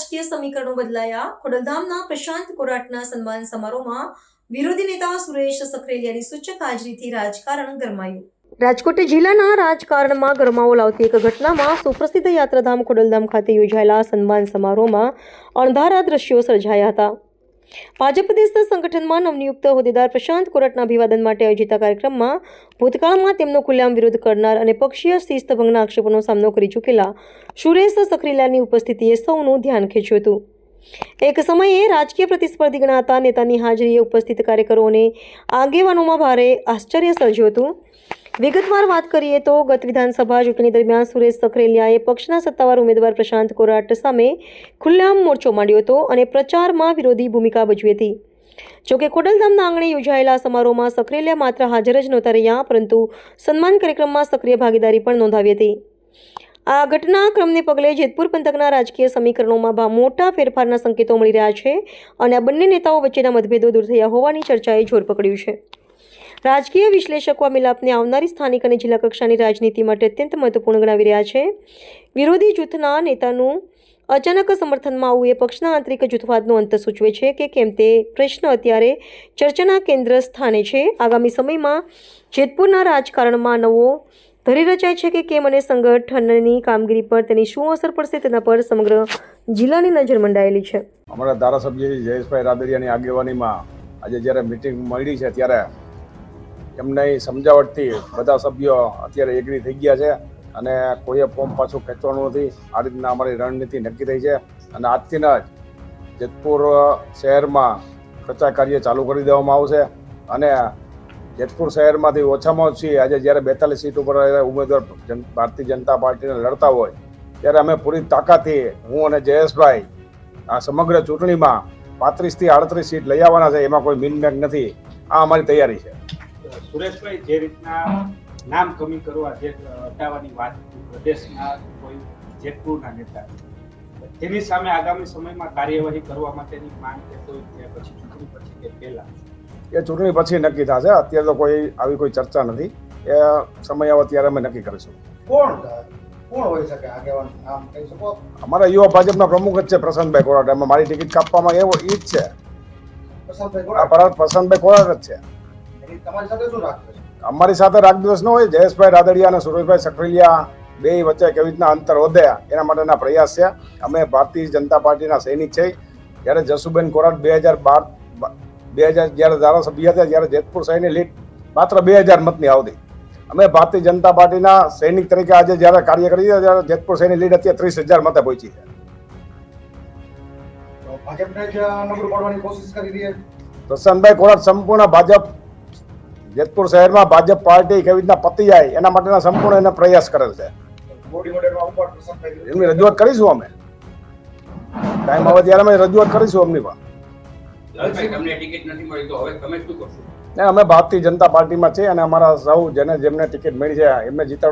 રાજકીય સમીકરણો બદલાયા. ખોડલધામના પ્રશાંત કોરાટના સન્માન સમારોહમાં વિરોધી નેતા સુરેશ સખરેલિયાની સૂચક હાજરીથી રાજકારણ ગરમાયું. રાજકોટ જિલ્લાના રાજકારણમાં ગરમાવો લાવતી એક ઘટનામાં સુપ્રસિદ્ધ યાત્રાધામ ખોડલધામ ખાતે યોજાયેલા સન્માન સમારોહમાં અણધારા દ્રશ્યો સર્જાયા હતા. ભાજપ પ્રદેશ સંગઠનમાં નવનિયુક્ત હોદ્દેદાર પ્રશાંત કોરાટના અભિવાદન માટે આયોજિત કાર્યક્રમમાં ભૂતકાળમાં તેમનો ખુલ્લેઆમ વિરોધ કરનાર અને પક્ષીય શિસ્તભંગના આક્ષેપોનો સામનો કરી ચૂકેલા સુરેશ સખરેલિયાની ઉપસ્થિતિએ સૌનું ધ્યાન ખેંચ્યું હતું. એક સમયે રાજકીય પ્રતિસ્પર્ધી ગણાતા નેતાની હાજરીએ ઉપસ્થિત કાર્યકરો અને આગેવાનોમાં ભારે આશ્ચર્ય સર્જ્યું હતું. વિગતવાર વાત કરીએ તો ગત વિધાનસભા ચૂંટણી દરમિયાન સુરેશ સખરેલિયાએ પક્ષના સત્તાવાર ઉમેદવાર પ્રશાંત કોરાટ સામે ખુલ્લેઆમ મોરચો માંડ્યો હતો અને પ્રચારમાં વિરોધી ભૂમિકા ભજવી હતી. જોકે ખોડલધામના આંગણે યોજાયેલા સમારોહમાં સખરેલિયા માત્ર હાજર જ નહોતા રહ્યા, પરંતુ સન્માન કાર્યક્રમમાં સક્રિય ભાગીદારી પણ નોંધાવી હતી. આ ઘટનાક્રમને પગલે જેતપુર પંથકના રાજકીય સમીકરણોમાં મોટા ફેરફારના સંકેતો મળી રહ્યા છે અને આ બંને નેતાઓ વચ્ચેના મતભેદો દૂર થયા હોવાની ચર્ચાએ જોર પકડ્યું છે. રાજકીય વિશ્લેષકો આ મિલાપને આવનારી સ્થાનિક અને જિલ્લા કક્ષાની રાજનીતિ માટે અત્યંત મહત્વપૂર્ણ ગણાવી રહ્યા છે. વિરોધી જૂથના નેતાનું અચાનક સમર્થનમાં આવવું એ પક્ષના આંતરિક જૂથવાદનો અંત સૂચવે છે કે કેમ તે પ્રશ્ન અત્યારે ચર્ચાના કેન્દ્ર સ્થાને છે. આગામી સમયમાં જેતપુરના રાજકારણમાં નવો ધરી રચાય છે કે કેમ અને સંગઠનની કામગીરી પર તેની શું અસર પડશે તેના પર સમગ્ર જિલ્લાની નજર મંડાયેલી છે. અમારા ધારાસભ્ય જયેશભાઈ રાદડિયાની આગેવાનીમાં આજે જ્યારે મિટિંગ મળી છે ત્યારે એમની સમજાવટથી બધા સભ્યો અત્યારે એગ્રી થઈ ગયા છે અને કોઈએ ફોર્મ પાછું ખેંચવાનું નથી. આ રીતના અમારી રણનીતિ નક્કી થઈ છે અને આજથી જ જેતપુર શહેરમાં પ્રચાર કાર્ય ચાલુ કરી દેવામાં આવશે અને જેતપુર શહેરમાંથી ઓછામાં ઓછી આજે જ્યારે 42 સીટ ઉપર ઉમેદવાર ભારતીય જનતા પાર્ટીને લડતા હોય ત્યારે અમે પૂરી તાકાતથી હું અને જયેશભાઈ આ સમગ્ર ચૂંટણીમાં 35 થી 38 સીટ લઈ આવવાના છે. એમાં કોઈ મિનમેક નથી. આ અમારી તૈયારી છે. સુરેશભાઈ, જે રીતના નામ કમી કરવા જે હટાવવાની વાત પ્રદેશના કોઈ જેતપુરના નેતા, તેની સામે આગામી સમયમાં કાર્યવાહી કરવા માટેની માંગ કે કોઈ પછી ચૂંટણી પછી કે પહેલા? એ ચૂંટણી પછી નક્કી થશે. અત્યારે તો કોઈ આવી કોઈ ચર્ચા નથી. એ સમય આવે ત્યારે અમે નક્કી કરીશું. કોણ હોઈ શકે આગેવાન? આમ કહી શકો અમારા યુવા ભાજપના પ્રમુખ જ છે પ્રશાંતભાઈ કોરાટ. એમાં મારી ટિકિટ કાપવામાં એવો ઈ જ છે. પ્રશાંતભાઈ કોરાટ જ છે. તમારી સાથે શું રાખશે? અમારી સાથે રાગદ્વેષ ન હોય. જયેશભાઈ રાદડિયા અને સુરેશભાઈ સખરેલિયા બે વચ્ચે કેવી રીતના અંતર વધે એના માટેના પ્રયાસ છે. અમે ભારતીય જનતા પાર્ટીના સૈનિક છે. જ્યારે જસુબેન કોરાટ 2000 જ્યારે ધારાસભ્ય હતા ત્યારે જેતપુર શહેરની લીડ માત્ર 2000 મતની આવતી. અમે ભારતીય જનતા પાર્ટીના સૈનિક તરીકે આજે જ્યારે કાર્ય કરીએ ત્યારે જેતપુર શહેરની લીડ અત્યારે 30,000 મતે પહોંચી છે. ભાજપને જ નબળું પાડવાની કોશિશ કરી રહી છે. પ્રશાંતભાઈ કોરાટ સંપૂર્ણ ભાજપ જેતપુર શહેરમાં ભાજપ પાર્ટી કેવી રીતના પતી જાય એના માટેના સંપૂર્ણ એને પ્રયાસ કરેલ છે. એમની રજૂઆત કરીશું. અમે ટાઈમ આવે ત્યારે અમે રજૂઆત કરીશું એમની પર. અમે ભારતીય જનતા પાર્ટીમાં છે અને અમારા સૌ જેમને ટિકિટ મળી છે એમને જીતાડો